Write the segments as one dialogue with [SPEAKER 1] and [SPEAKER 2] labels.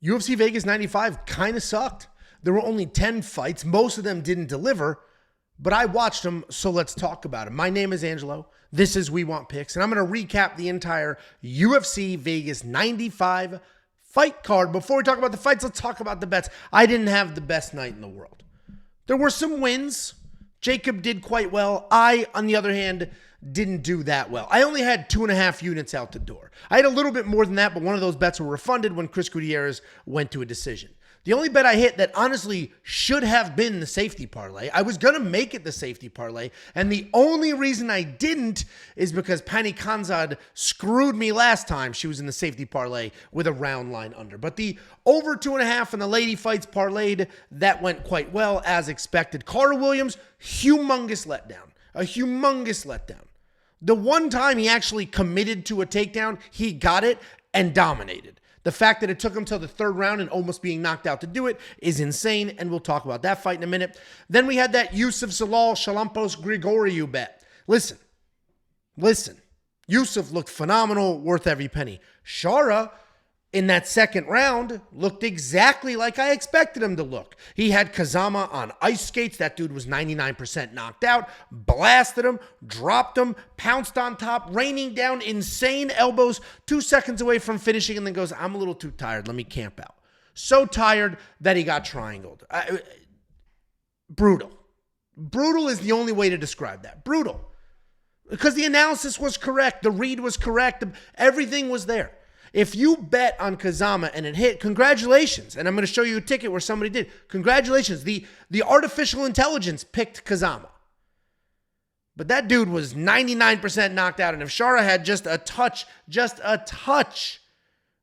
[SPEAKER 1] UFC Vegas 95 kind of sucked. There were only 10 fights. Most of them didn't deliver, but I watched them, so let's talk about them. My name is Angelo. This is We Want Picks, and I'm going to recap the entire UFC Vegas 95 fight card. Before we talk about the fights, let's talk about the bets. I didn't have the best night in the world. There were some wins. Jacob did quite well. I, on the other hand, didn't do that well. I only had 2.5 units out the door. I had a little bit more than that, but one of those bets were refunded when Chris Gutierrez went to a decision. The only bet I hit that honestly should have been the safety parlay, I was going to make it the safety parlay, and the only reason I didn't is because Pannie Kianzad screwed me last time she was in the safety parlay with a round line under. But the over 2.5 and the lady fights parlayed, that went quite well as expected. Karl Williams, humongous letdown. A humongous letdown. The one time he actually committed to a takedown, he got it and dominated. The fact that it took him till the third round and almost being knocked out to do it is insane, and we'll talk about that fight in a minute. Then we had that Youssef, Zalal, Charalampos, Grigoriou bet. Listen. Youssef looked phenomenal, worth every penny. Chara, in that second round, looked exactly like I expected him to look. He had Kazama on ice skates. That dude was 99% knocked out. Blasted him, dropped him, pounced on top, raining down insane elbows, 2 seconds away from finishing, and then goes, I'm a little too tired. Let me camp out. So tired that he got triangled. Brutal. Brutal is the only way to describe that. Brutal. Because the analysis was correct. The read was correct. Everything was there. If you bet on Kazama and it hit, congratulations. And I'm going to show you a ticket where somebody did. Congratulations. The artificial intelligence picked Kazama. But that dude was 99% knocked out. And if Chara had just a touch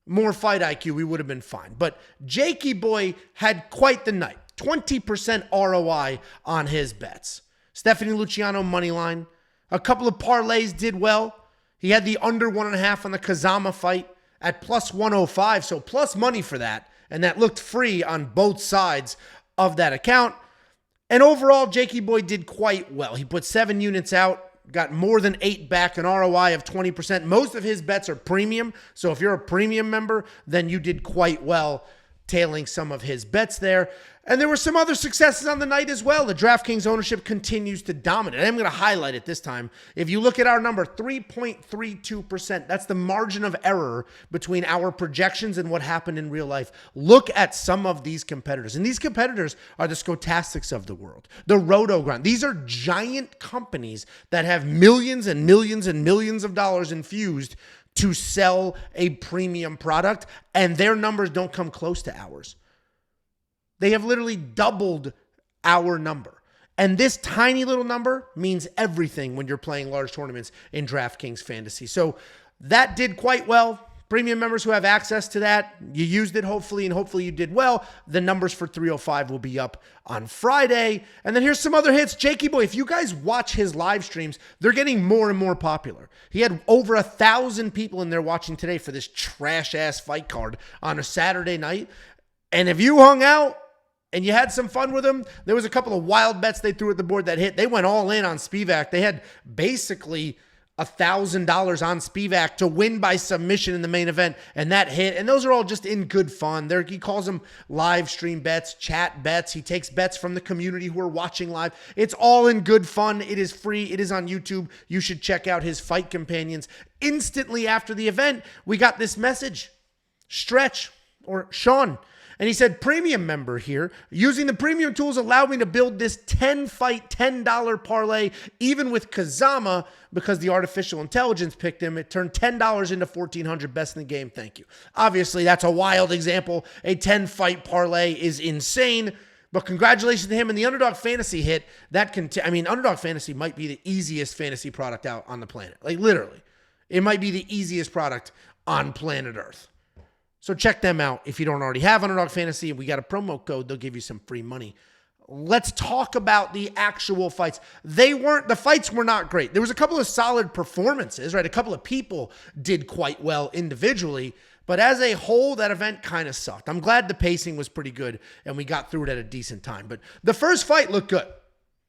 [SPEAKER 1] more fight IQ, we would have been fine. But Jakey Boy had quite the night. 20% ROI on his bets. Stephanie Luciano money line. A couple of parlays did well. He had the under 1.5 on the Kazama fight at plus 105, so plus money for that, and that looked free on both sides of that account. And overall, Jakey Boy did quite well. He put 7 units out, got more than 8 back, an ROI of 20%. Most of his bets are premium, so if you're a premium member, then you did quite well tailing some of his bets there. And there were some other successes on the night as well. The DraftKings ownership continues to dominate. I'm going to highlight it this time. If you look at our number, 3.32%. That's the margin of error between our projections and what happened in real life. Look at some of these competitors. And these competitors are the Skotastics of the world. The Rotogrind. These are giant companies that have millions and millions and millions of dollars infused to sell a premium product, and their numbers don't come close to ours. They have literally doubled our number. And this tiny little number means everything when you're playing large tournaments in DraftKings Fantasy. So that did quite well. Premium members who have access to that, you used it hopefully, and hopefully you did well. The numbers for 305 will be up on Friday. And then here's some other hits. Jakey Boy, if you guys watch his live streams, they're getting more and more popular. He had over 1,000 people in there watching today for this trash-ass fight card on a Saturday night. And if you hung out and you had some fun with them, there was a couple of wild bets they threw at the board that hit. They went all in on Spivac. They had basically $1,000 on Spivac to win by submission in the main event, and that hit. And those are all just in good fun. He calls them live stream bets, chat bets. He takes bets from the community who are watching live. It's all in good fun. It is free. It is on YouTube. You should check out his fight companions. Instantly after the event, we got this message. Stretch, or Sean, and he said, premium member here. Using the premium tools allowed me to build this 10-fight, $10 parlay, even with Kazama, because the artificial intelligence picked him. It turned $10 into $1,400, best in the game. Thank you. Obviously, that's a wild example. A 10-fight parlay is insane, but congratulations to him. And the Underdog Fantasy hit. Underdog Fantasy might be the easiest fantasy product out on the planet. Like, literally. It might be the easiest product on planet Earth. So check them out if you don't already have Underdog Fantasy. We got a promo code. They'll give you some free money. Let's talk about the actual fights. The fights were not great. There was a couple of solid performances, right? A couple of people did quite well individually, but as a whole, that event kind of sucked. I'm glad the pacing was pretty good and we got through it at a decent time, but the first fight looked good.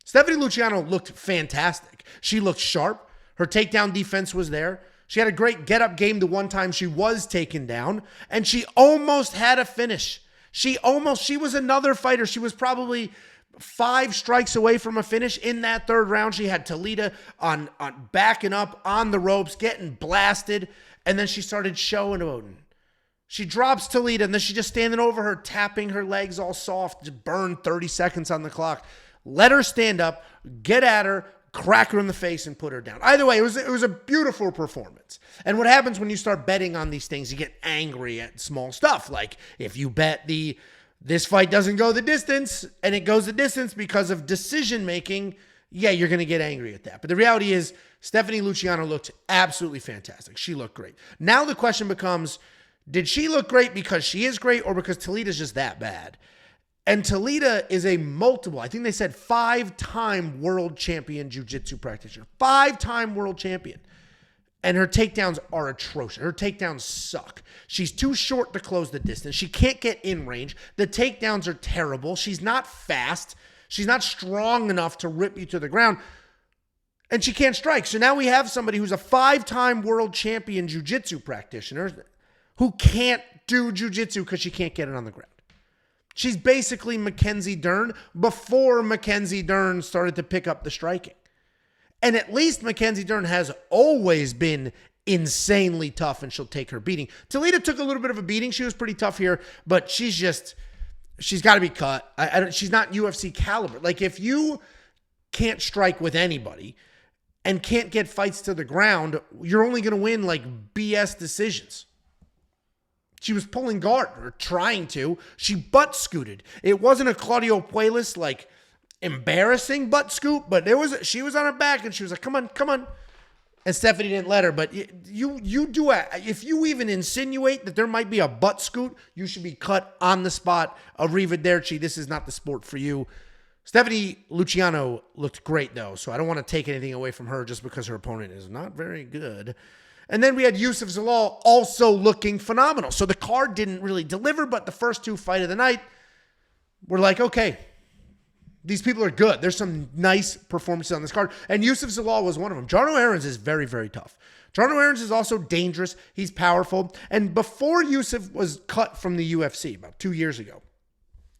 [SPEAKER 1] Stephanie Luciano looked fantastic. She looked sharp. Her takedown defense was there. She had a great get-up game the one time she was taken down, and she almost had a finish. She was another fighter. She was probably 5 strikes away from a finish in that third round. She had Talita on backing up on the ropes, getting blasted, and then she started showing. She drops Talita, and then she's just standing over her, tapping her legs all soft, just burn 30 seconds on the clock. Let her stand up, get at her, crack her in the face, and put her down. Either way, it was a beautiful performance. And what happens when you start betting on these things, you get angry at small stuff. Like if you bet this fight doesn't go the distance, and it goes the distance because of decision making, yeah, you're going to get angry at that. But the reality is, Stephanie Luciano looked absolutely fantastic. She looked great. Now the question becomes, did she look great because she is great or because Talita's just that bad? And Talita is a multiple, I think they said 5-time world champion jiu-jitsu practitioner. 5-time world champion. And her takedowns are atrocious. Her takedowns suck. She's too short to close the distance. She can't get in range. The takedowns are terrible. She's not fast. She's not strong enough to rip you to the ground. And she can't strike. So now we have somebody who's a 5-time world champion jiu-jitsu practitioner who can't do jiu-jitsu because she can't get it on the ground. She's basically Mackenzie Dern before Mackenzie Dern started to pick up the striking. And at least Mackenzie Dern has always been insanely tough, and she'll take her beating. Talita took a little bit of a beating. She was pretty tough here, but she's got to be cut. She's not UFC caliber. Like, if you can't strike with anybody and can't get fights to the ground, you're only going to win like BS decisions. She was pulling guard, or trying to. She butt scooted. It wasn't a Claudio Puelas like embarrassing butt scoop, but she was on her back and she was like, come on. And Stephanie didn't let her, but you do if you even insinuate that there might be a butt scoot, you should be cut on the spot. Arrivederci, this is not the sport for you. Stephanie Luciano looked great though, so I don't want to take anything away from her just because her opponent is not very good. And then we had Youssef Zalal also looking phenomenal. So the card didn't really deliver, but the first 2 fight of the night were like, okay, these people are good. There's some nice performances on this card. And Youssef Zalal was one of them. Jarno Errens is very, very tough. Jarno Errens is also dangerous. He's powerful. And before Youssef was cut from the UFC about 2 years ago,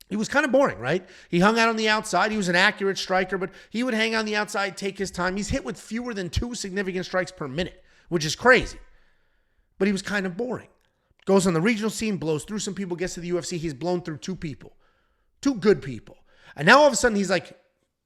[SPEAKER 1] he was kind of boring, right? He hung out on the outside. He was an accurate striker, but he would hang on the outside, take his time. He's hit with fewer than 2 significant strikes per minute, which is crazy. But he was kind of boring. Goes on the regional scene, blows through some people, gets to the UFC. He's blown through 2 people. 2 good people. And now all of a sudden he's like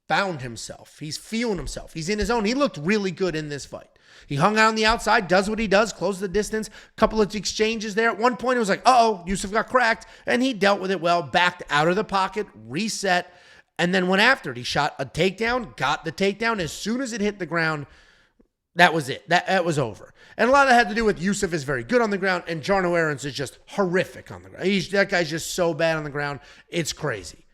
[SPEAKER 1] found himself. He's feeling himself. He's in his own. He looked really good in this fight. He hung out on the outside, does what he does, closes the distance. Couple of exchanges there. At one point it was like, uh-oh, Youssef got cracked. And he dealt with it well, backed out of the pocket, reset, and then went after it. He shot a takedown, got the takedown. As soon as it hit the ground, that was it. That was over. And a lot of that had to do with Youssef is very good on the ground, and Jarno Errens is just horrific on the ground. That guy's just so bad on the ground. It's crazy.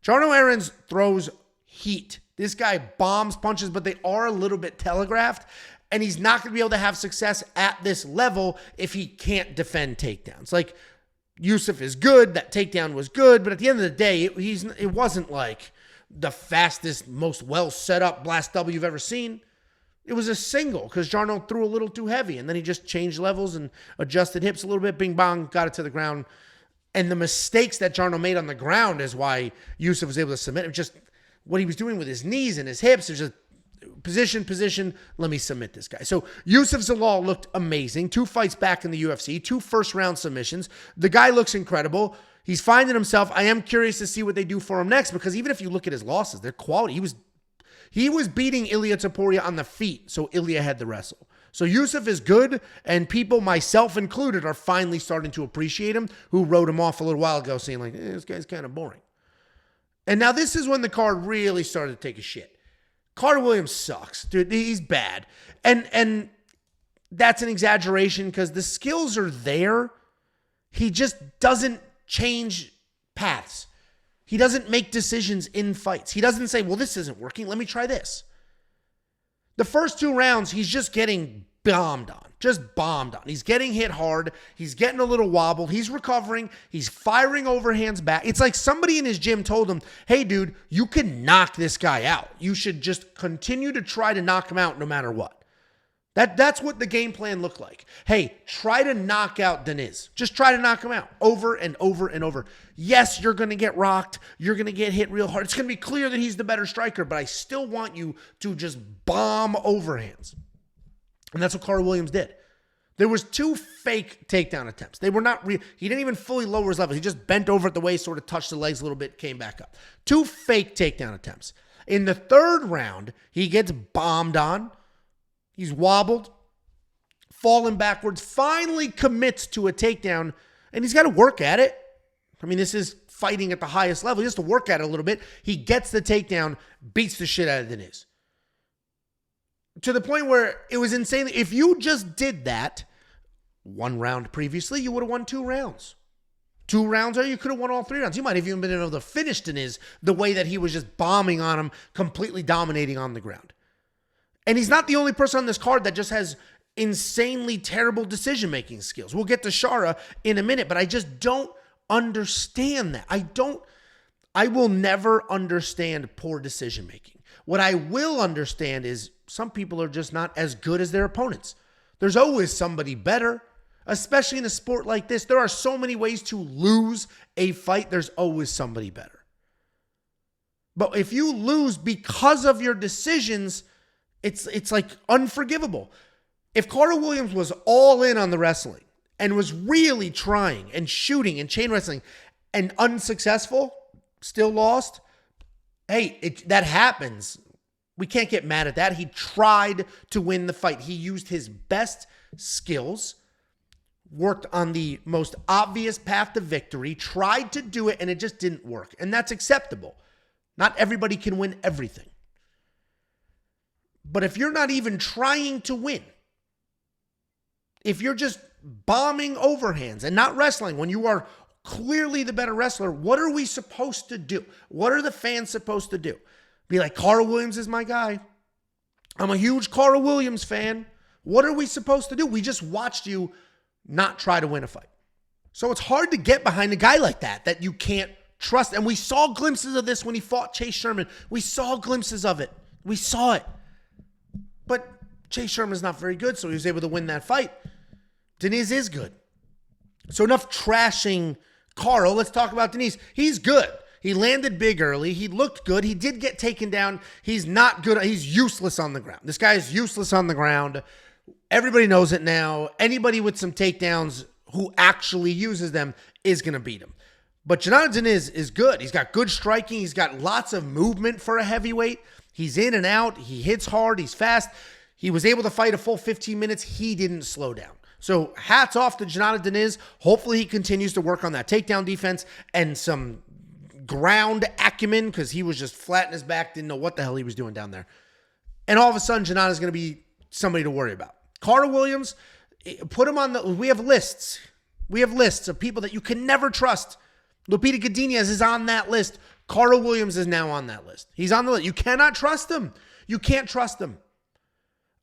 [SPEAKER 1] Jarno Errens throws heat. This guy bombs punches, but they are a little bit telegraphed, and he's not going to be able to have success at this level if he can't defend takedowns. Like, Youssef is good. That takedown was good, but at the end of the day, it wasn't like the fastest, most well set up blast W you've ever seen. It was a single because Jarno threw a little too heavy, and then he just changed levels and adjusted hips a little bit. Bing bong, got it to the ground. And the mistakes that Jarno made on the ground is why Youssef was able to submit him. Just what he was doing with his knees and his hips. It was just position, let me submit this guy. So Youssef Zalal looked amazing. 2 fights back in the UFC, 2 first-round submissions. The guy looks incredible. He's finding himself. I am curious to see what they do for him next, because even if you look at his losses, they're quality. He was beating Ilia Topuria on the feet, so Ilia had to wrestle. So Youssef is good, and people, myself included, are finally starting to appreciate him, who wrote him off a little while ago saying, like, this guy's kind of boring. And now this is when the card really started to take a shit. Carter Williams sucks. Dude, he's bad. And that's an exaggeration because the skills are there. He just doesn't change paths. He doesn't make decisions in fights. He doesn't say, well, this isn't working. Let me try this. The first 2 rounds, he's just getting bombed on. Just bombed on. He's getting hit hard. He's getting a little wobbled. He's recovering. He's firing overhands back. It's like somebody in his gym told him, hey, dude, you can knock this guy out. You should just continue to try to knock him out no matter what. That's what the game plan looked like. Hey, try to knock out Diniz. Just try to knock him out over and over and over. Yes, you're going to get rocked. You're going to get hit real hard. It's going to be clear that he's the better striker, but I still want you to just bomb overhands. And that's what Karl Williams did. There was 2 fake takedown attempts. They were not real. He didn't even fully lower his level. He just bent over at the waist, sort of touched the legs a little bit, came back up. 2 fake takedown attempts. In the 3rd round, he gets bombed on. He's wobbled, fallen backwards, finally commits to a takedown, and he's got to work at it. I mean, this is fighting at the highest level. He has to work at it a little bit. He gets the takedown, beats the shit out of Diniz. To the point where it was insane. If you just did that 1 round previously, you would have won 2 rounds. 2 rounds, or you could have won all 3 rounds. You might have even been able to finish Diniz the way that he was just bombing on him, completely dominating on the ground. And he's not the only person on this card that just has insanely terrible decision-making skills. We'll get to Shara in a minute, but I just don't understand that. I will never understand poor decision-making. What I will understand is some people are just not as good as their opponents. There's always somebody better, especially in a sport like this. There are so many ways to lose a fight. There's always somebody better. But if you lose because of your decisions, it's like unforgivable. If Karl Williams was all in on the wrestling and was really trying and shooting and chain wrestling and unsuccessful, still lost, hey, that happens. We can't get mad at that. He tried to win the fight. He used his best skills, worked on the most obvious path to victory, tried to do it, and it just didn't work. And that's acceptable. Not everybody can win everything. But if you're not even trying to win, if you're just bombing overhands and not wrestling when you are clearly the better wrestler, what are we supposed to do? What are the fans supposed to do? Be like, Karl Williams is my guy. I'm a huge Karl Williams fan. What are we supposed to do? We just watched you not try to win a fight. So it's hard to get behind a guy like that you can't trust. And we saw glimpses of this when he fought Chase Sherman. We saw glimpses of it. We saw it. But Chase Sherman's not very good, so he was able to win that fight. Diniz is good. So enough trashing Karl. Let's talk about Diniz. He's good. He landed big early. He looked good. He did get taken down. He's not good. He's useless on the ground. This guy is useless on the ground. Everybody knows it now. Anybody with some takedowns who actually uses them is going to beat him. But Jhonata Diniz is good. He's got good striking. He's got lots of movement for a heavyweight. He's in and out. He hits hard. He's fast. He was able to fight a full 15 minutes. He didn't slow down. So hats off to Jhonata Diniz. Hopefully he continues to work on that takedown defense and some ground acumen, because he was just flat in his back, didn't know what the hell he was doing down there. And all of a sudden, Jhonata is going to be somebody to worry about. Karl Williams, put him on the... We have lists. We have lists of people that you can never trust. Lupita Godinez is on that list. Karl Williams is now on that list. He's on the list. You cannot trust him. You can't trust him.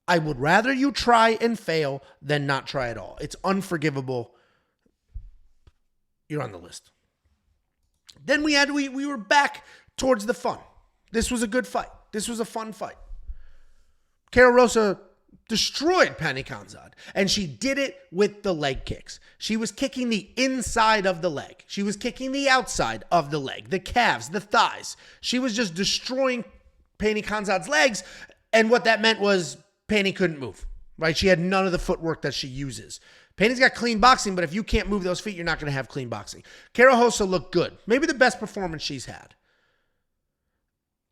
[SPEAKER 1] I would rather you try and fail than not try at all. It's unforgivable. You're on the list. Then we were back towards the fun. This was a good fight. This was a fun fight. Rosa destroyed Pannie Kianzad, and she did it with the leg kicks. She was kicking the inside of the leg. She was kicking the outside of the leg, the calves, the thighs. She was just destroying Pannie Kianzad's legs, and what that meant was Pannie couldn't move, right? She had none of the footwork that she uses. Pannie's got clean boxing, but if you can't move those feet, you're not going to have clean boxing. Rosa looked good. Maybe the best performance she's had.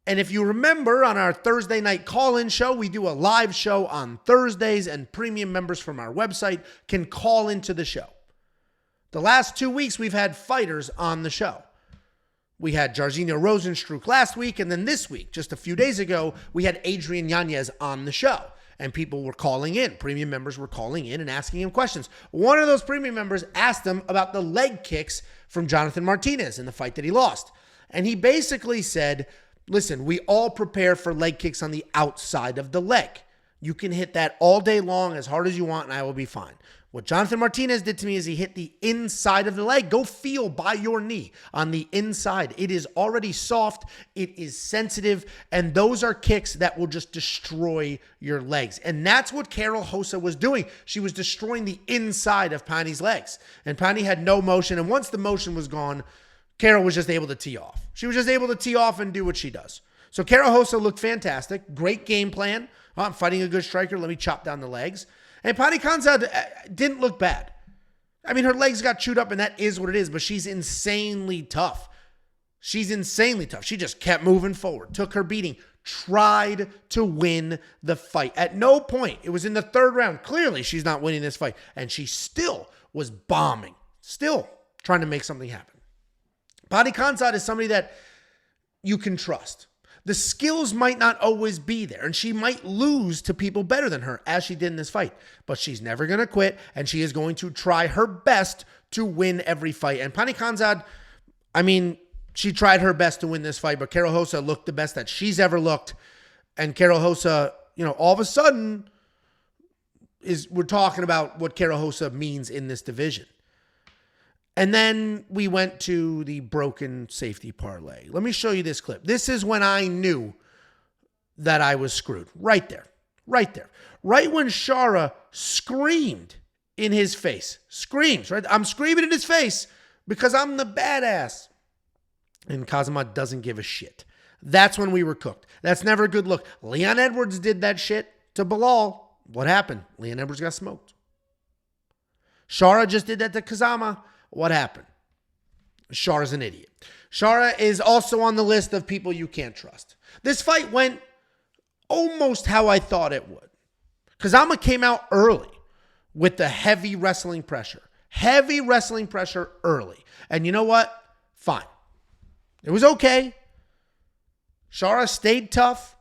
[SPEAKER 1] And if you remember, on our Thursday night call-in show, we do a live show on Thursdays, and premium members from our website can call into the show. The last 2 weeks, we've had fighters on the show. We had Jairzinho Rosenstruck last week, and then this week, just a few days ago, we had Adrian Yanez on the show. And people were calling in. Premium members were calling in and asking him questions. One of those premium members asked him about the leg kicks from Jonathan Martinez in the fight that he lost. And he basically said, listen, we all prepare for leg kicks on the outside of the leg. You can hit that all day long as hard as you want, and I will be fine. What Jonathan Martinez did to me is he hit the inside of the leg. Go feel by your knee on the inside. It is already soft. It is sensitive. And those are kicks that will just destroy your legs. And that's what Karol Rosa was doing. She was destroying the inside of Pannie's legs. And Pannie had no motion. And once the motion was gone, Karol was just able to tee off. She was just able to tee off and do what she does. So Karol Rosa looked fantastic. Great game plan. Oh, I'm fighting a good striker. Let me chop down the legs. And Pannie Kianzad didn't look bad. I mean, her legs got chewed up, and that is what it is, but she's insanely tough. She's insanely tough. She just kept moving forward, took her beating, tried to win the fight. At no point, it was in the third round, clearly she's not winning this fight, and she still was bombing, still trying to make something happen. Pannie Kianzad is somebody that you can trust. The skills might not always be there, and she might lose to people better than her, as she did in this fight. But she's never going to quit, and she is going to try her best to win every fight. And Pannie Kianzad, I mean, she tried her best to win this fight, but Karol Rosa looked the best that she's ever looked. And Karol Rosa, all of a sudden, we're talking about what Karol Rosa means in this division. And then we went to the broken safety parlay. Let me show you this clip. This is when I knew that I was screwed. Right there. Right there. Right when Shara screamed in his face. Screams, right? I'm screaming in his face because I'm the badass. And Kazama doesn't give a shit. That's when we were cooked. That's never a good look. Leon Edwards did that shit to Bilal. What happened? Leon Edwards got smoked. Shara just did that to Kazama. What happened? Shara's an idiot. Shara is also on the list of people you can't trust. This fight went almost how I thought it would. Kazama came out early with the heavy wrestling pressure. Heavy wrestling pressure early. And you know what? Fine. It was okay. Shara stayed tough.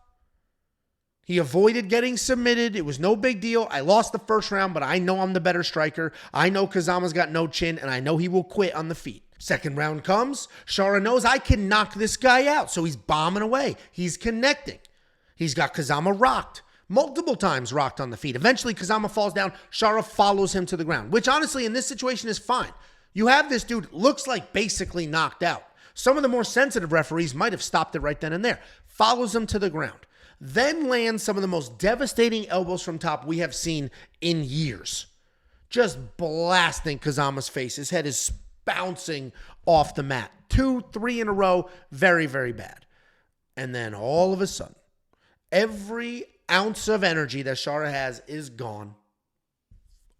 [SPEAKER 1] He avoided getting submitted. It was no big deal. I lost the first round, but I know I'm the better striker. I know Kazama's got no chin, and I know he will quit on the feet. Second round comes. Shara knows I can knock this guy out, so he's bombing away. He's connecting. He's got Kazama rocked. Multiple times rocked on the feet. Eventually, Kazama falls down. Shara follows him to the ground, which honestly, in this situation is fine. You have this dude, looks like basically knocked out. Some of the more sensitive referees might have stopped it right then and there. Follows him to the ground. Then lands some of the most devastating elbows from top we have seen in years. Just blasting Kazama's face. His head is bouncing off the mat. 2, 3 in a row. Very, very bad. And then all of a sudden, every ounce of energy that Shara has is gone.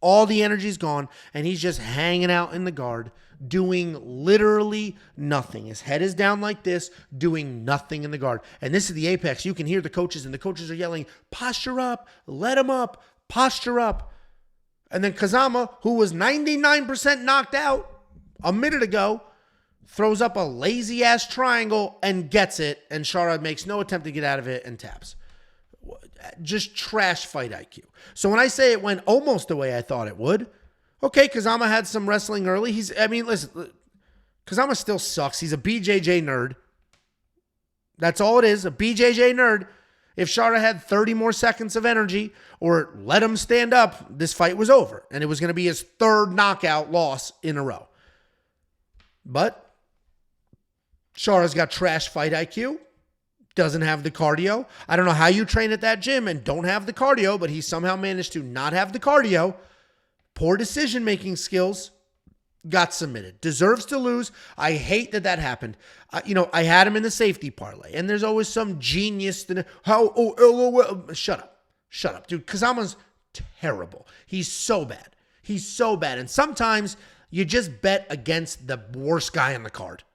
[SPEAKER 1] All the energy is gone, and he's just hanging out in the guard, doing literally nothing. His head is down like this, doing nothing in the guard. And this is the apex. You can hear the coaches, and the coaches are yelling, posture up, let him up, posture up. And then Kazama, who was 99% knocked out a minute ago, throws up a lazy-ass triangle and gets it, and Shara makes no attempt to get out of it and taps. Just trash fight IQ. So when I say it went almost the way I thought it would, okay, Kazama had some wrestling early. Listen, Kazama still sucks. He's a BJJ nerd. That's all it is, a BJJ nerd. If Shara had 30 more seconds of energy or let him stand up, this fight was over. And it was going to be his third knockout loss in a row. But Shara's got trash fight IQ. Doesn't have the cardio. I don't know how you train at that gym and don't have the cardio, but he somehow managed to not have the cardio. Poor decision-making skills. Got submitted. Deserves to lose. I hate that happened. I had him in the safety parlay, and there's always some genius. Shut up. Shut up, dude. Kazama's terrible. He's so bad. He's so bad. And sometimes you just bet against the worst guy on the card.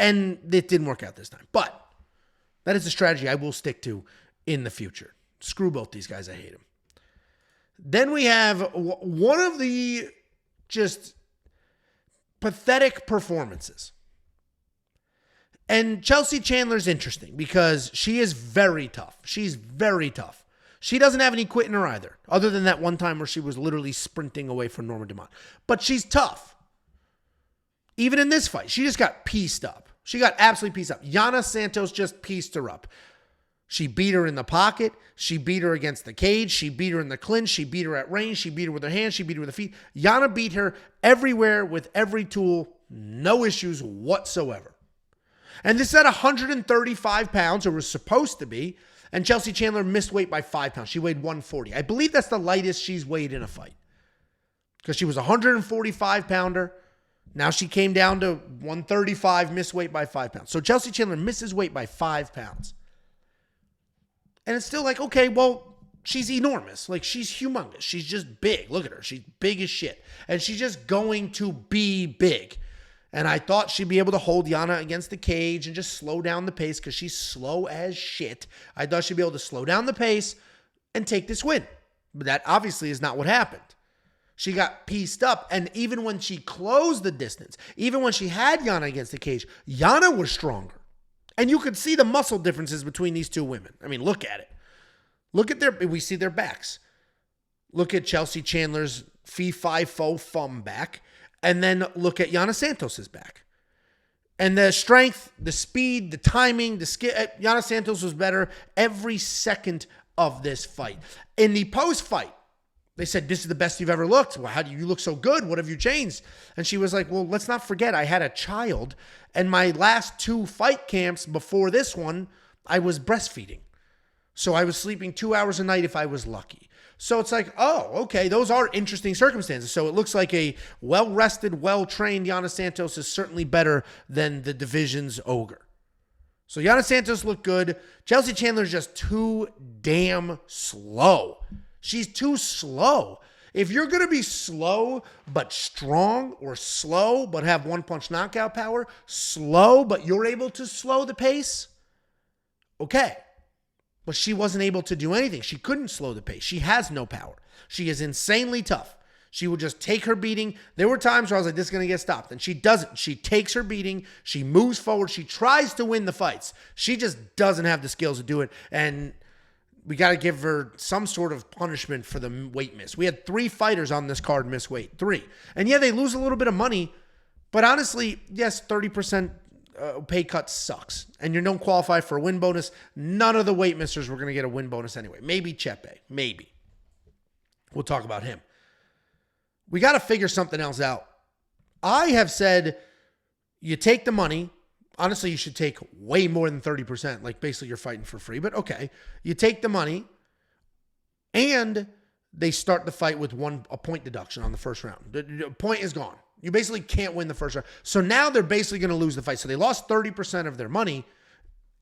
[SPEAKER 1] And it didn't work out this time. But that is a strategy I will stick to in the future. Screw both these guys. I hate them. Then we have one of the just pathetic performances. And Chelsea Chandler's interesting because she is very tough. She's very tough. She doesn't have any quit in her either, other than that one time where she was literally sprinting away from Norma Dumont. But she's tough. Even in this fight, she just got pieced up. She got absolutely pieced up. Yana Santos just pieced her up. She beat her in the pocket. She beat her against the cage. She beat her in the clinch. She beat her at range. She beat her with her hands. She beat her with her feet. Yana beat her everywhere with every tool. No issues whatsoever. And this is at 135 pounds, or was supposed to be. And Chelsea Chandler missed weight by 5 pounds. She weighed 140. I believe that's the lightest she's weighed in a fight. Because she was a 145 pounder. Now she came down to 135, missed weight by 5 pounds. So Chelsea Chandler misses weight by 5 pounds. And it's still like, okay, well, she's enormous. Like, she's humongous. She's just big. Look at her. She's big as shit. And she's just going to be big. And I thought she'd be able to hold Yana against the cage and just slow down the pace because she's slow as shit. I thought she'd be able to slow down the pace and take this win. But that obviously is not what happened. She got pieced up. And even when she closed the distance, even when she had Yana against the cage, Yana was stronger. And you could see the muscle differences between these two women. I mean, look at it. Look at we see their backs. Look at Chelsea Chandler's fee-fi-fo thumb back. And then look at Yana Santos's back. And the strength, the speed, the timing, the skill. Yana Santos was better every second of this fight. In the post-fight, they said, this is the best you've ever looked. Well, how do you look so good? What have you changed? And she was like, well, let's not forget I had a child. And my last 2 fight camps before this one, I was breastfeeding. So I was sleeping 2 hours a night if I was lucky. So it's like, oh, okay, those are interesting circumstances. So it looks like a well-rested, well-trained Yana Santos is certainly better than the division's ogre. So Yana Santos looked good. Chelsea Chandler's just too damn slow. She's too slow. If you're going to be slow but strong, or slow but have one-punch knockout power, slow but you're able to slow the pace, okay. But she wasn't able to do anything. She couldn't slow the pace. She has no power. She is insanely tough. She would just take her beating. There were times where I was like, this is going to get stopped. And she doesn't. She takes her beating. She moves forward. She tries to win the fights. She just doesn't have the skills to do it. And we got to give her some sort of punishment for the weight miss. We had 3 fighters on this card miss weight. 3. And yeah, they lose a little bit of money. But honestly, yes, 30% pay cut sucks. And you don't qualify for a win bonus. None of the weight missers were going to get a win bonus anyway. Maybe Chepe. Maybe. We'll talk about him. We got to figure something else out. I have said you take the money. Honestly, you should take way more than 30%. Like, basically, you're fighting for free. But okay. You take the money, and they start the fight with a point deduction on the first round. The point is gone. You basically can't win the first round. So now they're basically going to lose the fight. So they lost 30% of their money,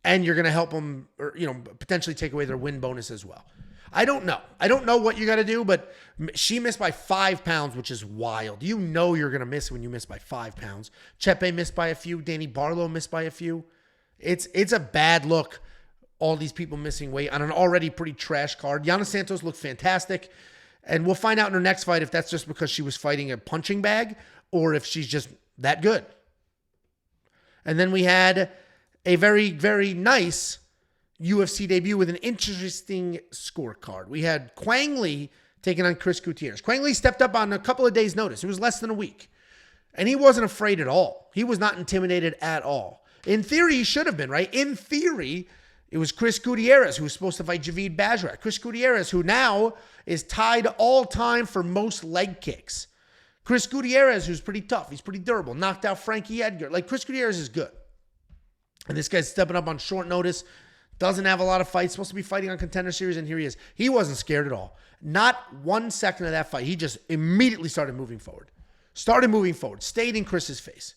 [SPEAKER 1] and you're going to help them, or, potentially take away their win bonus as well. I don't know. I don't know what you got to do, but she missed by 5 pounds, which is wild. You know you're going to miss when you miss by 5 pounds. Chepe missed by a few. Danny Barlow missed by a few. It's a bad look, all these people missing weight on an already pretty trash card. Yana Santos looked fantastic, and we'll find out in her next fight if that's just because she was fighting a punching bag or if she's just that good. And then we had a very, very nice UFC debut with an interesting scorecard. We had Quang Lee taking on Chris Gutierrez. Quang Lee stepped up on a couple of days' notice. It was less than a week. And he wasn't afraid at all. He was not intimidated at all. In theory, he should have been, right? In theory, it was Chris Gutierrez who was supposed to fight Javid Bajrak. Chris Gutierrez, who now is tied all time for most leg kicks. Chris Gutierrez, who's pretty tough. He's pretty durable. Knocked out Frankie Edgar. Like, Chris Gutierrez is good. And this guy's stepping up on short notice. Doesn't have a lot of fights. Supposed to be fighting on Contender Series, and here he is. He wasn't scared at all. Not 1 second of that fight. He just immediately started moving forward. Stayed in Chris's face.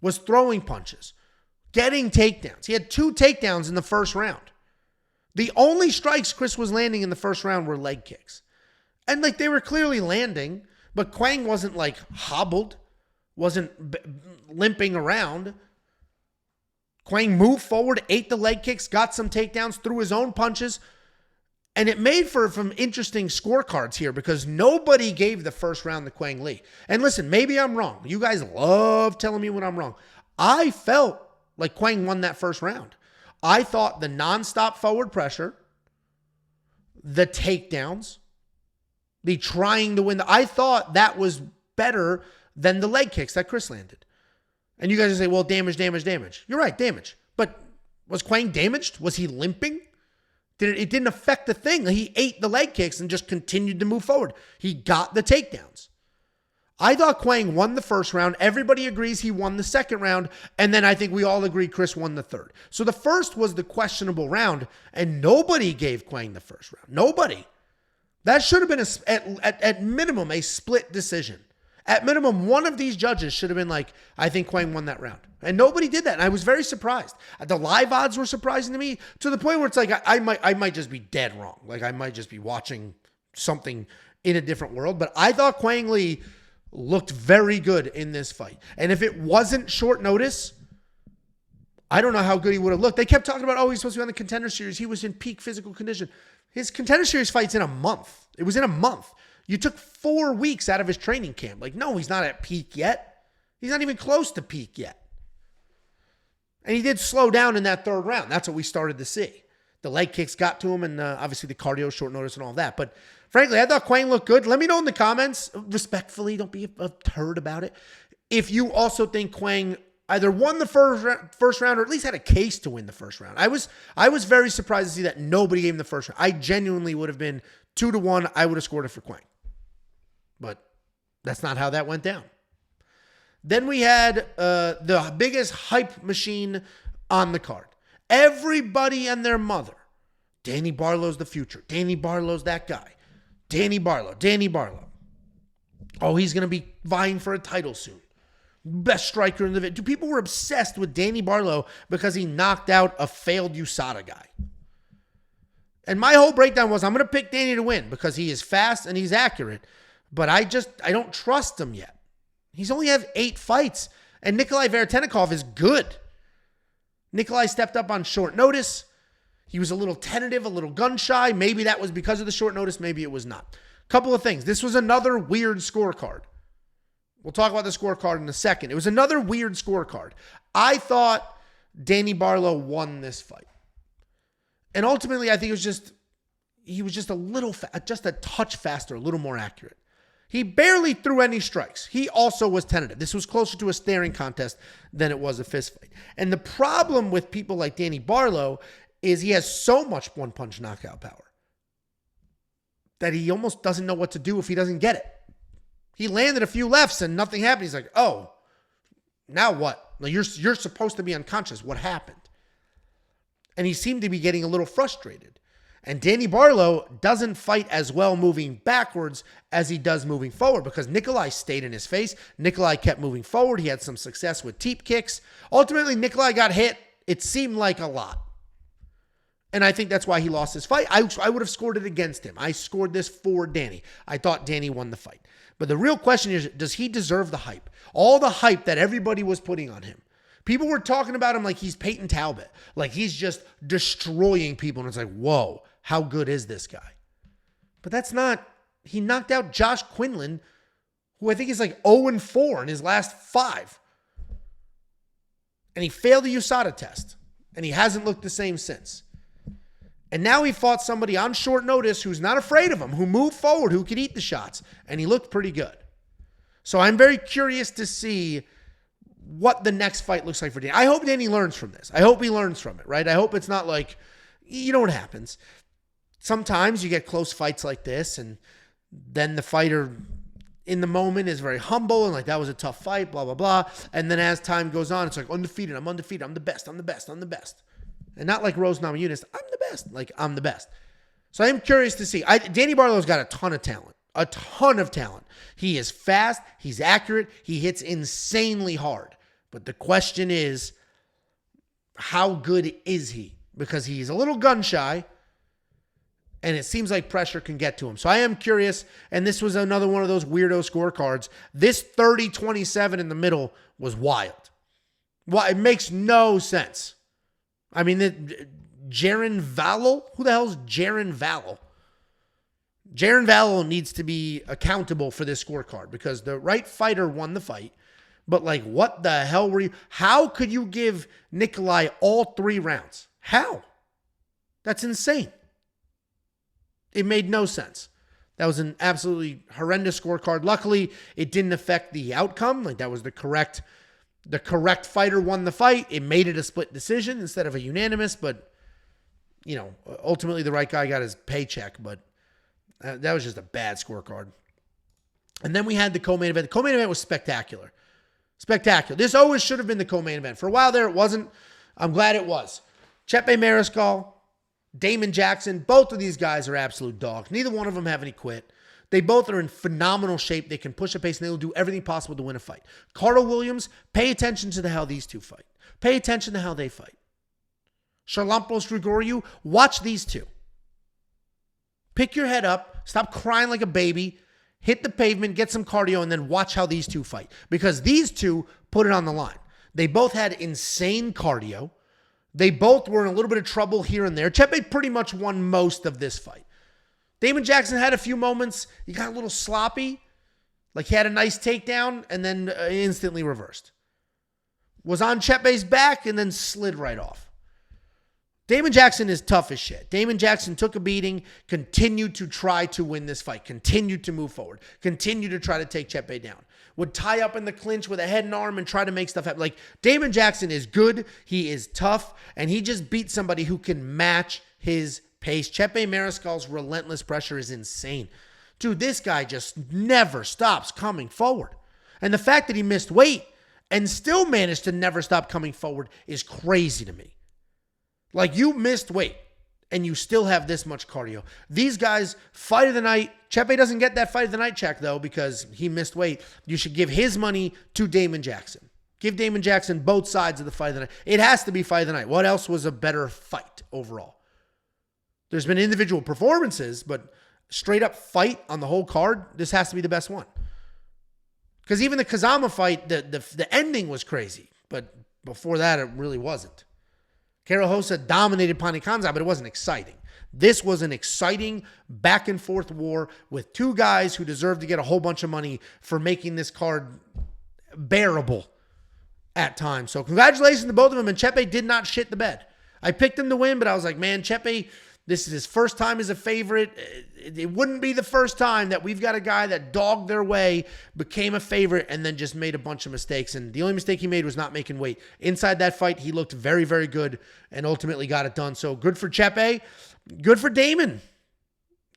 [SPEAKER 1] Was throwing punches. Getting takedowns. He had 2 takedowns in the first round. The only strikes Chris was landing in the first round were leg kicks. And like, they were clearly landing, but Quang wasn't like hobbled. Wasn't limping around. Quang moved forward, ate the leg kicks, got some takedowns, threw his own punches. And it made for some interesting scorecards here because nobody gave the first round to Quang Lee. And listen, maybe I'm wrong. You guys love telling me when I'm wrong. I felt like Quang won that first round. I thought the nonstop forward pressure, the takedowns, the trying to win, I thought that was better than the leg kicks that Chris landed. And you guys say, well, damage. You're right, damage. But was Quang damaged? Was he limping? It didn't affect the thing. He ate the leg kicks and just continued to move forward. He got the takedowns. I thought Kwang won the first round. Everybody agrees he won the second round. And then I think we all agree Chris won the third. So the first was the questionable round, and nobody gave Kwang the first round. Nobody. That should have been, at minimum, a split decision. At minimum, one of these judges should have been like, I think Kwang won that round. And nobody did that. And I was very surprised. The live odds were surprising to me, to the point where it's like, I might just be dead wrong. Like, I might just be watching something in a different world. But I thought Kwang Lee looked very good in this fight. And if it wasn't short notice, I don't know how good he would have looked. They kept talking about, oh, he's supposed to be on the Contender Series. He was in peak physical condition. His Contender Series fight's in a month. It was in a month. You took 4 weeks out of his training camp. Like, no, he's not at peak yet. He's not even close to peak yet. And he did slow down in that third round. That's what we started to see. The leg kicks got to him, and obviously the cardio, short notice, and all that. But frankly, I thought Kwang looked good. Let me know in the comments, respectfully, don't be a turd about it, if you also think Kwang either won the first round or at least had a case to win the first round. I was very surprised to see that nobody gave him the first round. I genuinely would have been 2-1. I would have scored it for Kwang. But that's not how that went down. Then we had the biggest hype machine on the card. Everybody and their mother. Danny Barlow's the future. Danny Barlow's that guy. Danny Barlow. Oh, he's going to be vying for a title soon. Best striker in the division. People were obsessed with Danny Barlow because he knocked out a failed USADA guy. And my whole breakdown was, I'm going to pick Danny to win because he is fast and he's accurate. But I don't trust him yet. He's only had 8 fights. And Nikolai Veretennikov is good. Nikolai stepped up on short notice. He was a little tentative, a little gun shy. Maybe that was because of the short notice. Maybe it was not. Couple of things. This was another weird scorecard. We'll talk about the scorecard in a second. It was another weird scorecard. I thought Danny Barlow won this fight. And ultimately, I think he was just a little, just a touch faster, a little more accurate. He barely threw any strikes. He also was tentative. This was closer to a staring contest than it was a fist fight. And the problem with people like Danny Barlow is he has so much one-punch knockout power that he almost doesn't know what to do if he doesn't get it. He landed a few lefts and nothing happened. He's like, oh, now what? Like, you're supposed to be unconscious. What happened? And he seemed to be getting a little frustrated. And Danny Barlow doesn't fight as well moving backwards as he does moving forward because Nikolai stayed in his face. Nikolai kept moving forward. He had some success with teep kicks. Ultimately, Nikolai got hit. It seemed like a lot. And I think that's why he lost his fight. I would have scored it against him. I scored this for Danny. I thought Danny won the fight. But the real question is, does he deserve the hype? All the hype that everybody was putting on him. People were talking about him like he's Peyton Talbot. Like he's just destroying people. And it's like, whoa, how good is this guy? But that's not, he knocked out Josh Quinlan, who I think is like 0-4 in his last 5. And he failed the USADA test. And he hasn't looked the same since. And now he fought somebody on short notice who's not afraid of him, who moved forward, who could eat the shots. And he looked pretty good. So I'm very curious to see what the next fight looks like for Danny. I hope Danny learns from this. I hope he learns from it, right? I hope it's not like, you know what happens. Sometimes you get close fights like this, and then the fighter in the moment is very humble and like, that was a tough fight, blah, blah, blah. And then as time goes on, it's like, undefeated, I'm undefeated, I'm the best, I'm the best, I'm the best. And not like Rose Namajunas, I'm the best, like I'm the best. So I am curious to see. Danny Barlow's got a ton of talent. A ton of talent. He is fast, he's accurate, he hits insanely hard. But the question is, how good is he? Because he's a little gun shy, and it seems like pressure can get to him. So I am curious, and this was another one of those weirdo scorecards. This 30-27 in the middle was wild. Well, it makes no sense. I mean, Jaron Vallel? Who the hell is Jaron Vallel? Jaron Vallel needs to be accountable for this scorecard because the right fighter won the fight. But like, what the hell were you? How could you give Nikolai all 3 rounds? How? That's insane. It made no sense. That was an absolutely horrendous scorecard. Luckily, it didn't affect the outcome. Like, that was the correct fighter won the fight. It made it a split decision instead of a unanimous, but ultimately the right guy got his paycheck, but that was just a bad scorecard. And then we had the co-main event. The co-main event was spectacular. Spectacular. This always should have been the co-main event. For a while there, it wasn't. I'm glad it was. Chepe Mariscal, Damon Jackson, both of these guys are absolute dogs. Neither one of them have any quit. They both are in phenomenal shape. They can push a pace, and they will do everything possible to win a fight. Karl Williams, pay attention to how these two fight. Pay attention to how they fight. Charalampos, Grigoriou, watch these two. Pick your head up. Stop crying like a baby. Hit the pavement, get some cardio, and then watch how these two fight. Because these two put it on the line. They both had insane cardio. They both were in a little bit of trouble here and there. Chepe pretty much won most of this fight. Damon Jackson had a few moments. He got a little sloppy. Like he had a nice takedown and then instantly reversed. Was on Chepe's back and then slid right off. Damon Jackson is tough as shit. Damon Jackson took a beating, continued to try to win this fight, continued to move forward, continued to try to take Chepe down. Would tie up in the clinch with a head and arm and try to make stuff happen. Like, Damon Jackson is good, he is tough, and he just beat somebody who can match his pace. Chepe Mariscal's relentless pressure is insane. Dude, this guy just never stops coming forward. And the fact that he missed weight and still managed to never stop coming forward is crazy to me. Like, you missed weight and you still have this much cardio. These guys, fight of the night. Chepe doesn't get that fight of the night check, though, because he missed weight. You should give his money to Damon Jackson. Give Damon Jackson both sides of the fight of the night. It has to be fight of the night. What else was a better fight overall? There's been individual performances, but straight up fight on the whole card, this has to be the best one. Because even the Kazama fight, the ending was crazy. But before that, it really wasn't. Karol Rosa dominated Pannie, but it wasn't exciting. This was an exciting back-and-forth war with two guys who deserve to get a whole bunch of money for making this card bearable at times. So congratulations to both of them, and Chepe did not shit the bed. I picked him to win, but I was like, man, Chepe, this is his first time as a favorite. It wouldn't be the first time that we've got a guy that dogged their way, became a favorite, and then just made a bunch of mistakes. And the only mistake he made was not making weight. Inside that fight, he looked very, very good and ultimately got it done. So good for Chepe. Good for Damon.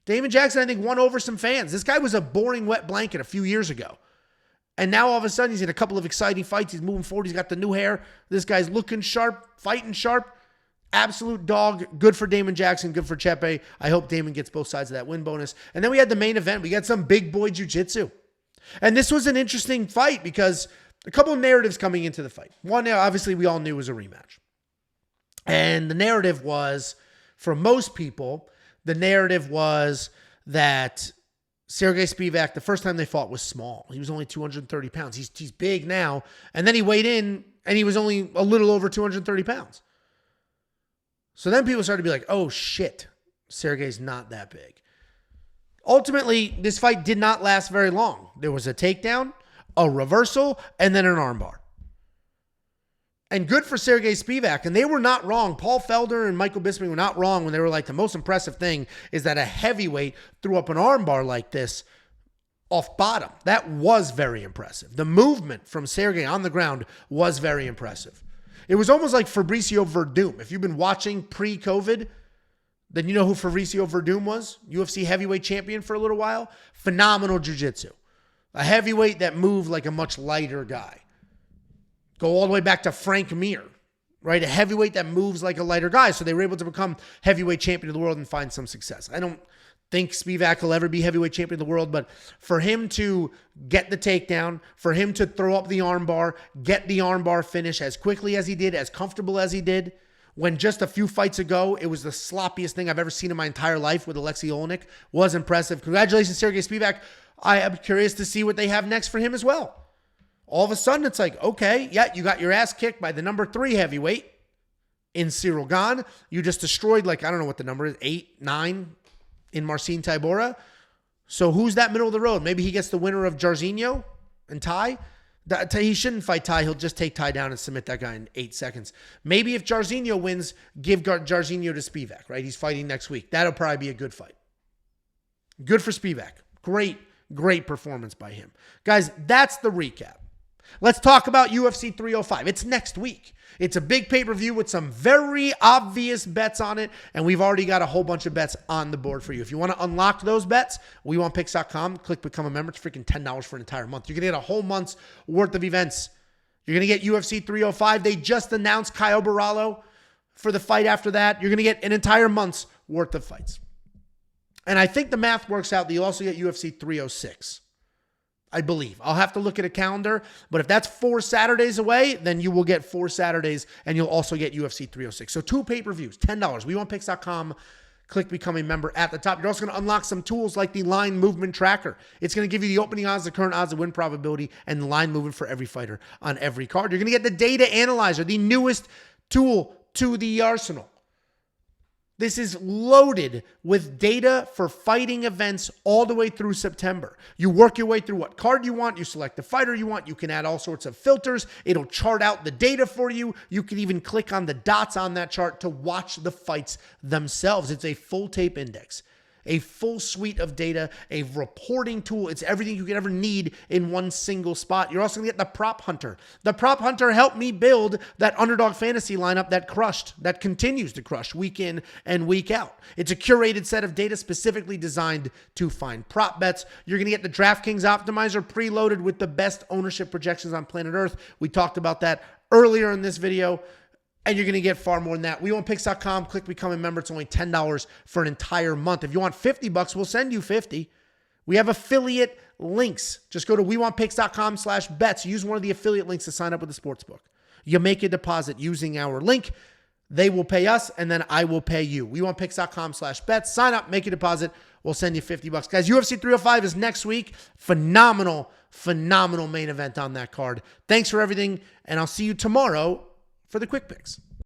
[SPEAKER 1] Damon Jackson, I think, won over some fans. This guy was a boring wet blanket a few years ago. And now all of a sudden, he's in a couple of exciting fights. He's moving forward. He's got the new hair. This guy's looking sharp, fighting sharp. Absolute dog. Good for Damon Jackson. Good for Chepe. I hope Damon gets both sides of that win bonus. And then we had the main event. We got some big boy jiu-jitsu. And this was an interesting fight because a couple of narratives coming into the fight. One, obviously, we all knew was a rematch. And the narrative was, for most people, the narrative was that Serghei Spivac, the first time they fought, was small. He was only 230 pounds. He's big now. And then he weighed in, and he was only a little over 230 pounds. So then people started to be like, oh shit, Serghei's not that big. Ultimately, this fight did not last very long. There was a takedown, a reversal, and then an armbar. And good for Serghei Spivac. And they were not wrong. Paul Felder and Michael Bisping were not wrong when they were like, the most impressive thing is that a heavyweight threw up an armbar like this off bottom. That was very impressive. The movement from Serghei on the ground was very impressive. It was almost like Fabricio Verdum. If you've been watching pre-COVID, then you know who Fabricio Verdum was. UFC heavyweight champion for a little while. Phenomenal jiu-jitsu. A heavyweight that moved like a much lighter guy. Go all the way back to Frank Mir, right? A heavyweight that moves like a lighter guy. So they were able to become heavyweight champion of the world and find some success. I don't think Spivac will ever be heavyweight champion of the world, but for him to get the takedown, for him to throw up the armbar, get the armbar finish as quickly as he did, as comfortable as he did, when just a few fights ago, it was the sloppiest thing I've ever seen in my entire life with Alexei Olenek, was impressive. Congratulations, Serghei Spivac. I am curious to see what they have next for him as well. All of a sudden, it's like, okay, yeah, you got your ass kicked by the number 3 heavyweight in Cyril Gane. You just destroyed, like, I don't know what the number is, 8, 9 in Marcin Tybura. So who's that middle of the road? Maybe he gets the winner of Jarzinho and Ty. He shouldn't fight Ty. He'll just take Ty down and submit that guy in 8 seconds. Maybe if Jarzinho wins, give Jarzinho to Spivac, right? He's fighting next week. That'll probably be a good fight. Good for Spivac. Great performance by him. Guys, that's the recap. Let's talk about UFC 305. It's next week. It's a big pay-per-view with some very obvious bets on it, and we've already got a whole bunch of bets on the board for you. If you want to unlock those bets, WeWantPicks.com, click Become a Member. It's freaking $10 for an entire month. You're going to get a whole month's worth of events. You're going to get UFC 305. They just announced Caio Borralho for the fight after that. You're going to get an entire month's worth of fights. And I think the math works out that you'll also get UFC 306. I believe. I'll have to look at a calendar, but if that's 4 Saturdays away, then you will get 4 Saturdays, and you'll also get UFC 306. So 2 pay-per-views, $10. WeWantPicks.com. Click Become a Member at the top. You're also going to unlock some tools like the line movement tracker. It's going to give you the opening odds, the current odds, the win probability, and the line movement for every fighter on every card. You're going to get the data analyzer, the newest tool to the arsenal. This is loaded with data for fighting events all the way through September. You work your way through what card you want. You select the fighter you want. You can add all sorts of filters. It'll chart out the data for you. You can even click on the dots on that chart to watch the fights themselves. It's a full tape index, a full suite of data, a reporting tool. It's everything you could ever need in one single spot. You're also going to get the Prop Hunter. The Prop Hunter helped me build that underdog fantasy lineup that crushed, that continues to crush week in and week out. It's a curated set of data specifically designed to find prop bets. You're going to get the DraftKings Optimizer preloaded with the best ownership projections on planet Earth. We talked about that earlier in this video. And you're going to get far more than that. WeWantPicks.com. Click Become a Member. It's only $10 for an entire month. If you want $50, we'll send you 50. We have affiliate links. Just go to WeWantPicks.com/bets. Use one of the affiliate links to sign up with the sportsbook. You make a deposit using our link. They will pay us, and then I will pay you. WeWantPicks.com/bets. Sign up, make a deposit. We'll send you $50. Guys, UFC 305 is next week. Phenomenal main event on that card. Thanks for everything, and I'll see you tomorrow for the quick picks.